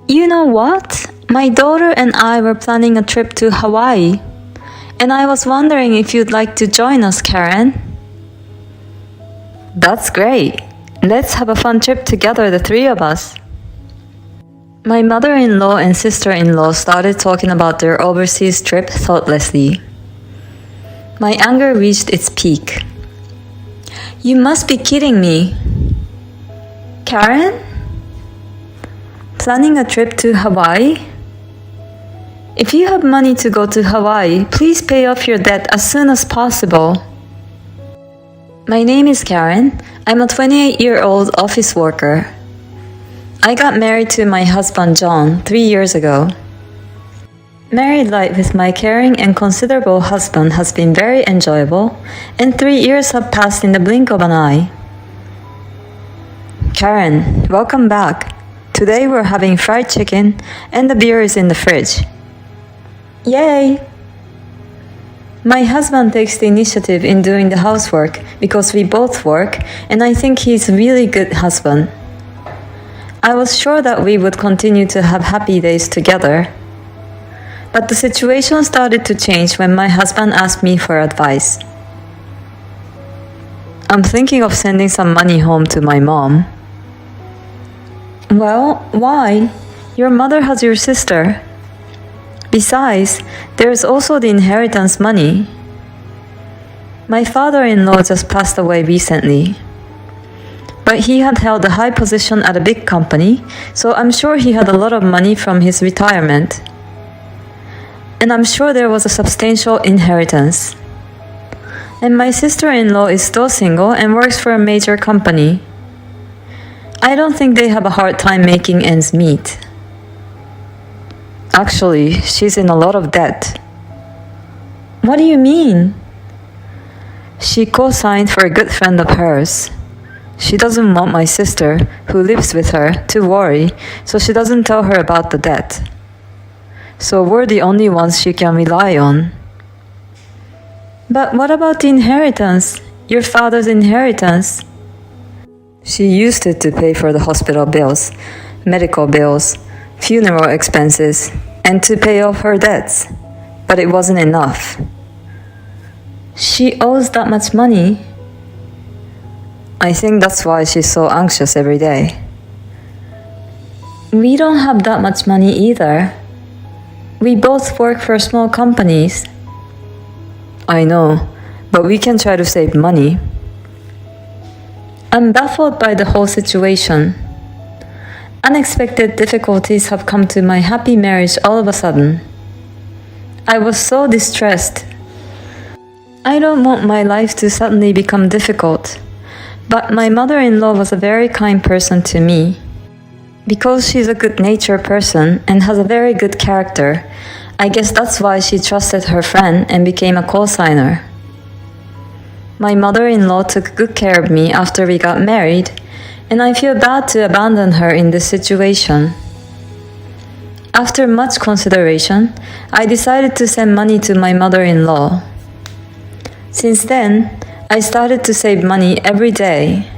You know what? My daughter and I were planning a trip to Hawaii, and I was wondering if you'd like to join us, Karen. That's great. Let's have a fun trip together, the three of us. My mother-in-law and sister-in-law started talking about their overseas trip thoughtlessly. My anger reached its peak. You must be kidding me. Karen? Planning a trip to Hawaii? If you have money to go to Hawaii, please pay off your debt as soon as possible. My name is Karen. I'm a 28-year-old office worker. I got married to my husband John 3 years ago. Married life with my caring and considerable husband has been very enjoyable, and 3 years have passed in the blink of an eye. Karen, welcome back. Today we're having fried chicken and the beer is in the fridge. Yay! My husband takes the initiative in doing the housework because we both work, and I think he's a really good husband. I was sure that we would continue to have happy days together. But the situation started to change when my husband asked me for advice. I'm thinking of sending some money home to my mom. Well, why? Your mother has your sister. Besides, there's also the inheritance money. My father-in-law just passed away recently. But he had held a high position at a big company, so I'm sure he had a lot of money from his retirement. And I'm sure there was a substantial inheritance. And my sister-in-law is still single and works for a major company. I don't think they have a hard time making ends meet. Actually, she's in a lot of debt. What do you mean? She co-signed for a good friend of hers. She doesn't want my sister, who lives with her, to worry, so she doesn't tell her about the debt. So we're the only ones she can rely on. But what about the inheritance? Your father's inheritance? She used it to pay for the hospital bills, medical bills, funeral expenses, and to pay off her debts. But it wasn't enough. She owes that much money? I think that's why she's so anxious every day. We don't have that much money either. We both work for small companies. I know, but we can try to save money. I'm baffled by the whole situation. Unexpected difficulties have come to my happy marriage all of a sudden. I was so distressed. I don't want my life to suddenly become difficult. But my mother-in-law was a very kind person to me. Because she's a good-natured person and has a very good character, I guess that's why she trusted her friend and became a co-signer. My mother-in-law took good care of me after we got married, and I feel bad to abandon her in this situation. After much consideration, I decided to send money to my mother-in-law. Since then, I started to save money every day.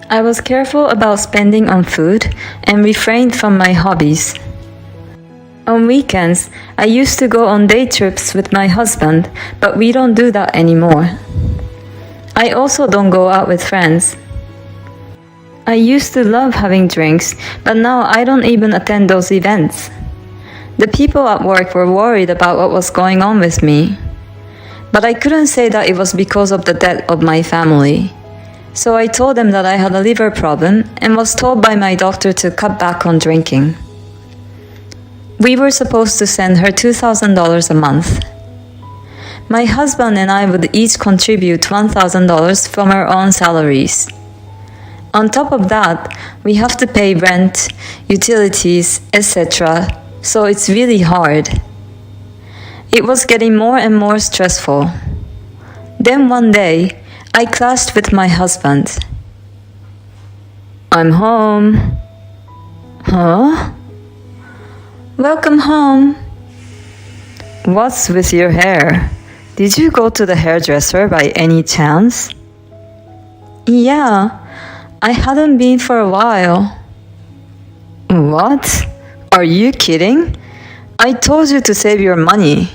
I was careful about spending on food and refrained from my hobbies. On weekends, I used to go on day trips with my husband, but we don't do that anymore. I also don't go out with friends. I used to love having drinks, but now I don't even attend those events. The people at work were worried about what was going on with me. But I couldn't say that it was because of the death of my family. So I told them that I had a liver problem and was told by my doctor to cut back on drinking. We were supposed to send her $2,000 a month. My husband and I would each contribute $1,000 from our own salaries. On top of that, we have to pay rent, utilities, etc., so it's really hard. It was getting more and more stressful. Then one day, I clashed with my husband. I'm home. Huh? Welcome home. What's with your hair? Did you go to the hairdresser by any chance? Yeah, I hadn't been for a while. What? Are you kidding? I told you to save your money.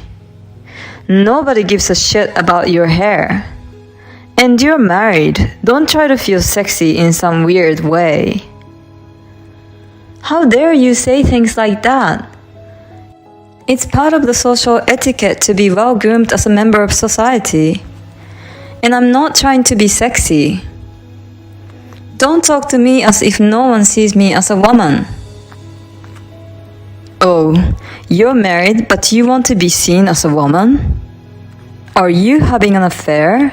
Nobody gives a shit about your hair. And you're married. Don't try to feel sexy in some weird way. How dare you say things like that? It's part of the social etiquette to be well groomed as a member of society. And I'm not trying to be sexy. Don't talk to me as if no one sees me as a woman. Oh, you're married but you want to be seen as a woman? Are you having an affair?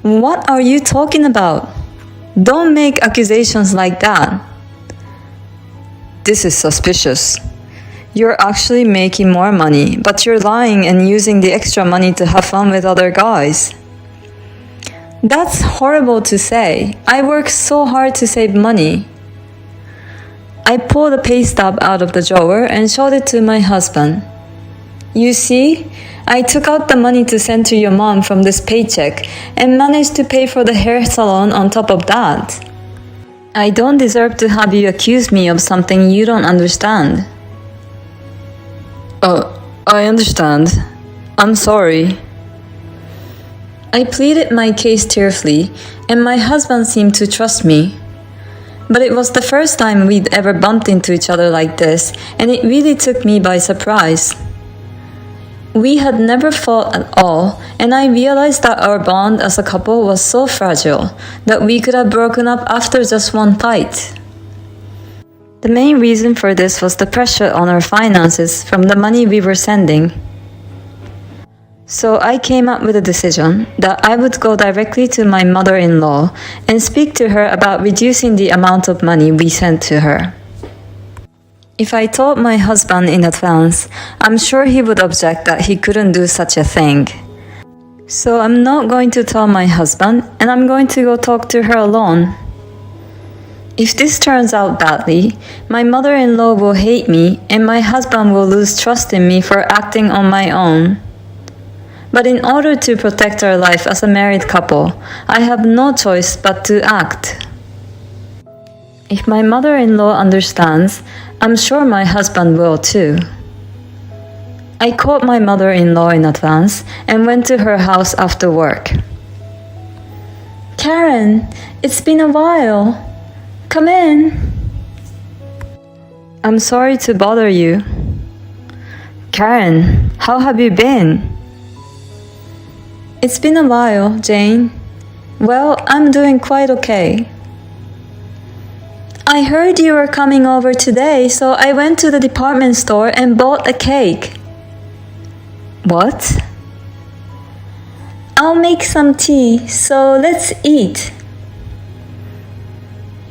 What are you talking about? Don't make accusations like that. This is suspicious. You're actually making more money, but you're lying and using the extra money to have fun with other guys. That's horrible to say. I work so hard to save money. I pulled a pay stub out of the drawer and showed it to my husband. You see, I took out the money to send to your mom from this paycheck and managed to pay for the hair salon on top of that. I don't deserve to have you accuse me of something you don't understand. I understand. I'm sorry. I pleaded my case tearfully, and my husband seemed to trust me. But it was the first time we'd ever bumped into each other like this, and it really took me by surprise. We had never fought at all, and I realized that our bond as a couple was so fragile that we could have broken up after just one fight. The main reason for this was the pressure on our finances from the money we were sending. So I came up with a decision that I would go directly to my mother-in-law and speak to her about reducing the amount of money we sent to her. If I told my husband in advance, I'm sure he would object that he couldn't do such a thing. So I'm not going to tell my husband, and I'm going to go talk to her alone. If this turns out badly, my mother-in-law will hate me and my husband will lose trust in me for acting on my own. But in order to protect our life as a married couple, I have no choice but to act. If my mother-in-law understands, I'm sure my husband will too. I called my mother-in-law in advance and went to her house after work. Karen, it's been a while. Come in. I'm sorry to bother you. Karen, how have you been? It's been a while, Jane. Well, I'm doing quite okay. I heard you were coming over today, so I went to the department store and bought a cake. What? I'll make some tea, so let's eat.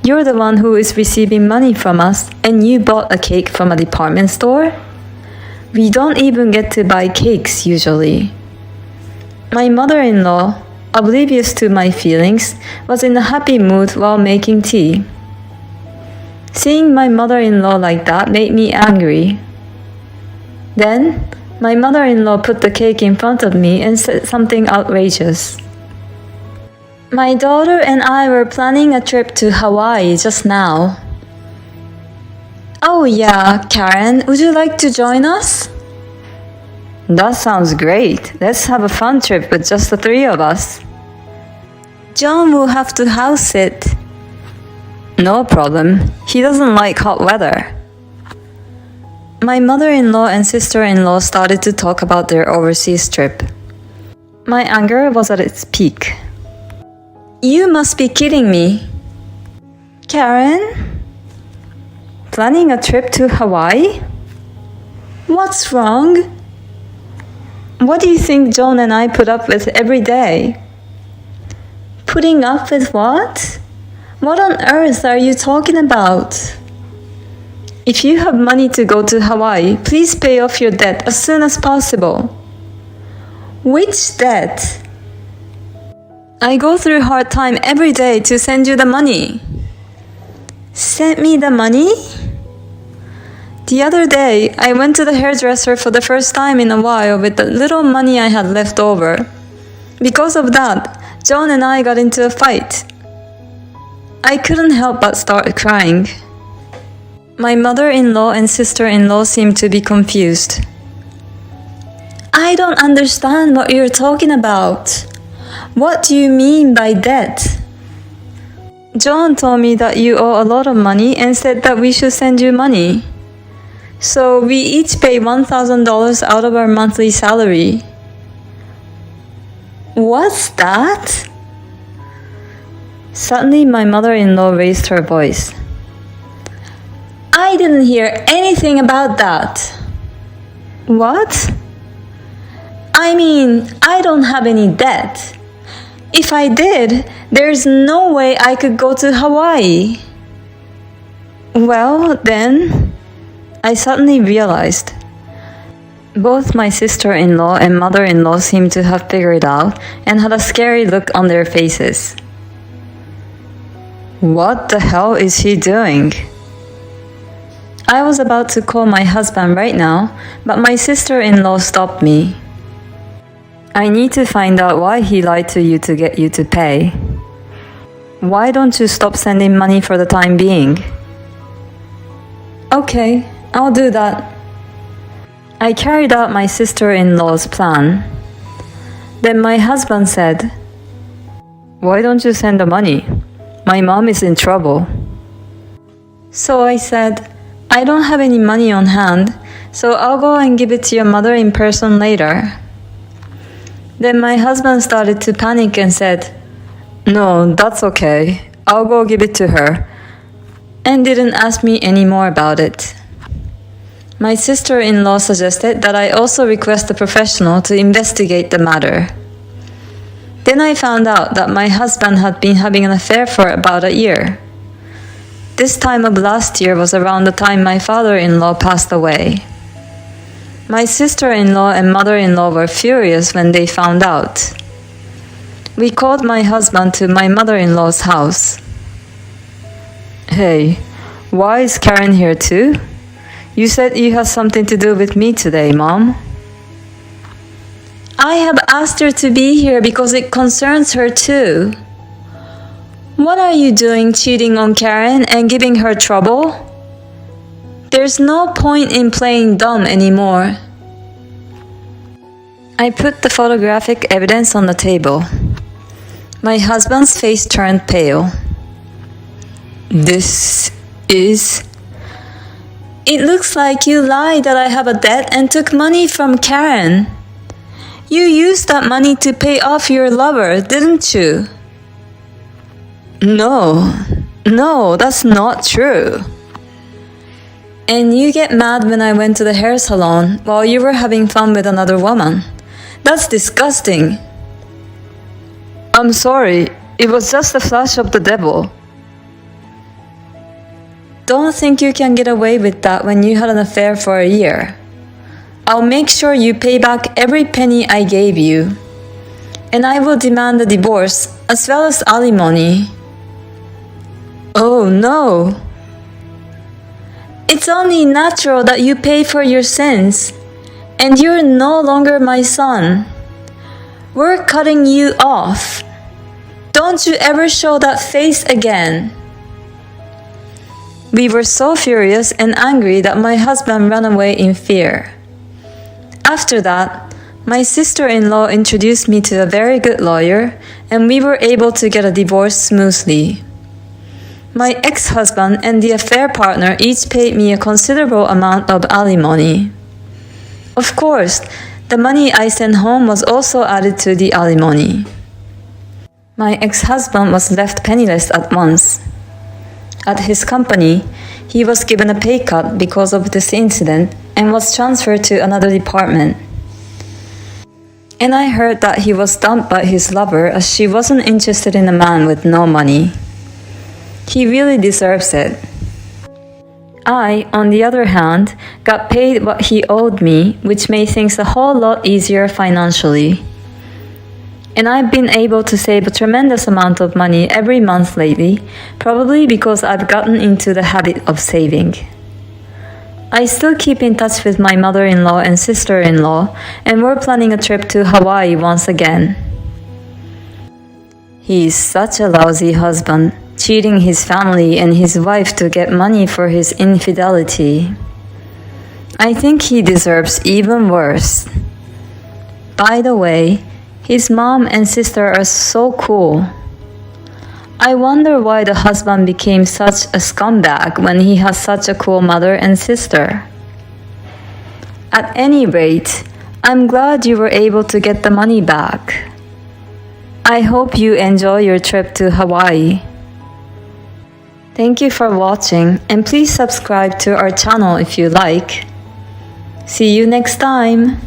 You're the one who is receiving money from us, and you bought a cake from a department store? We don't even get to buy cakes usually. My mother-in-law, oblivious to my feelings, was in a happy mood while making tea. Seeing my mother-in-law like that made me angry. Then, my mother-in-law put the cake in front of me and said something outrageous. My daughter and I were planning a trip to Hawaii just now. Oh yeah, Karen, would you like to join us? That sounds great. Let's have a fun trip with just the three of us. John will have to house sit. No problem. He doesn't like hot weather. My mother-in-law and sister-in-law started to talk about their overseas trip. My anger was at its peak. You must be kidding me. Karen? Planning a trip to Hawaii? What's wrong? What do you think John and I put up with every day? Putting up with what? What on earth are you talking about? If you have money to go to Hawaii, please pay off your debt as soon as possible. Which debt? I go through a hard time every day to send you the money. Send me the money? The other day, I went to the hairdresser for the first time in a while with the little money I had left over. Because of that, John and I got into a fight. I couldn't help but start crying. My mother-in-law and sister-in-law seem to be confused. I don't understand what you're talking about. What do you mean by debt? John told me that you owe a lot of money and said that we should send you money. So we each pay $1,000 out of our monthly salary. What's that? Suddenly, my mother-in-law raised her voice. I didn't hear anything about that. What? I mean, I don't have any debt. If I did, there's no way I could go to Hawaii. Well, then, I suddenly realized. Both my sister-in-law and mother-in-law seemed to have figured out and had a scary look on their faces. What the hell is he doing? I was about to call my husband right now, but my sister-in-law stopped me. I need to find out why he lied to you to get you to pay. Why don't you stop sending money for the time being? Okay, I'll do that. I carried out my sister-in-law's plan. Then my husband said, Why don't you send the money? My mom is in trouble. So I said, I don't have any money on hand, so I'll go and give it to your mother in person later. Then my husband started to panic and said, No, that's okay. I'll go give it to her. And didn't ask me any more about it. My sister-in-law suggested that I also request a professional to investigate the matter. Then I found out that my husband had been having an affair for about a year. This time of last year was around the time my father-in-law passed away. My sister-in-law and mother-in-law were furious when they found out. We called my husband to my mother-in-law's house. Hey, why is Karen here too? You said you had something to do with me today, Mom. I have asked her to be here because it concerns her too. What are you doing cheating on Karen and giving her trouble? There's no point in playing dumb anymore. I put the photographic evidence on the table. My husband's face turned pale. This is... It looks like you lied that I have a debt and took money from Karen. You used that money to pay off your lover, didn't you? No, that's not true. And you get mad when I went to the hair salon while you were having fun with another woman. That's disgusting. I'm sorry, it was just a flash of the devil. Don't think you can get away with that when you had an affair for a year. I'll make sure you pay back every penny I gave you. And I will demand a divorce as well as alimony. Oh no. It's only natural that you pay for your sins. And you're no longer my son. We're cutting you off. Don't you ever show that face again. We were so furious and angry that my husband ran away in fear. After that, my sister-in-law introduced me to a very good lawyer, and we were able to get a divorce smoothly. My ex-husband and the affair partner each paid me a considerable amount of alimony. Of course, the money I sent home was also added to the alimony. My ex-husband was left penniless at once. At his company, he was given a pay cut because of this incident and was transferred to another department. And I heard that he was dumped by his lover as she wasn't interested in a man with no money. He really deserves it. I, on the other hand, got paid what he owed me, which made things a whole lot easier financially. And I've been able to save a tremendous amount of money every month lately, probably because I've gotten into the habit of saving. I still keep in touch with my mother-in-law and sister-in-law, and we're planning a trip to Hawaii once again. He's such a lousy husband, cheating his family and his wife to get money for his infidelity. I think he deserves even worse. By the way, his mom and sister are so cool. I wonder why the husband became such a scumbag when he has such a cool mother and sister. At any rate, I'm glad you were able to get the money back. I hope you enjoy your trip to Hawaii. Thank you for watching, and please subscribe to our channel if you like. See you next time!